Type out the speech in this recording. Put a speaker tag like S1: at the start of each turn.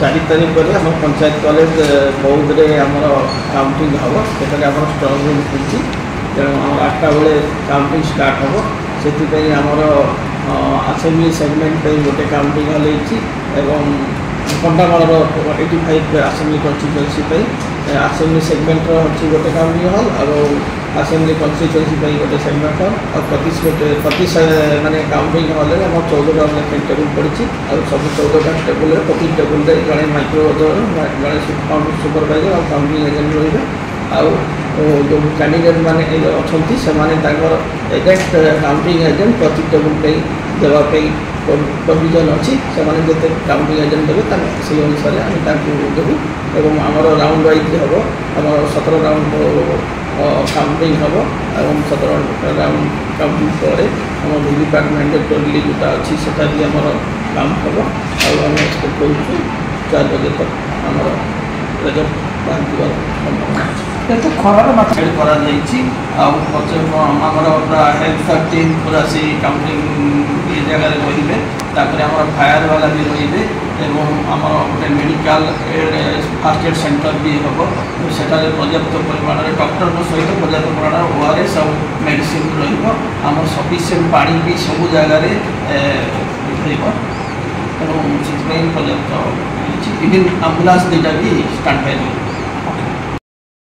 S1: 4 तारीख पर आम पंचायत कॉलेज बौद्ध आमर काउंटिंग हम से आम स्ट्रंग रूम खुली तेणु आम 8टा बेले काउंटिंग स्टार्ट हम से आमर आसेम्बली सेगमेंट गोटे काउंटिंग हल एवं Kantamal 85 assembly constituency assembly segment अच्छी गोटे काउंटिंग हल और आसेम्बली कन्स्टिट्युएंसी गोटे सेगमेंट हल और प्रति माने काउंटिंग हल में 14टा लेखन टेबुल पड़ी और सब 14टा टेबुल प्रति टेबुल जड़े माइक्रो जड़े सुपरवाइजर और काउंटिंग एजेंट रही जो कैंडिडेट मैंने अच्छा से एजेंट काउंटिंग एजेंट प्रति टेबुल देवाई प्रोविजन अच्छी से जिते काउंटिंग एजेंट देवे से अनुसार आम देवु एवं आमर राउंड वाइज हम आम 17 राउंड काउंटिंग हम और 17 राउंड काउंटिंग पर आम वीवीपैट मैंडेटरी जोटा अच्छी से भी आम काम हम और आम एक्सपेक्ट करूँ 4 बजे तक आम रिजल्ट बाहर संभावना
S2: तो खरार
S1: मार्केट पूरा हेल्थ टीम पूरा से काउंटिंग ये जगह रे आम फायर वाला भी रे आम गोटे मेडिकल फास्ट एड सेंटर भी हम सेटा पर्याप्त परिमाण डॉक्टर सहित पर्याप्त परिमाण ORS और मेडिसिन रम सफिशिएंट पानी भी सब जगार तेणु से पर्याप्त इवन आम्बुलांस 2टा भी स्टार्ट पाए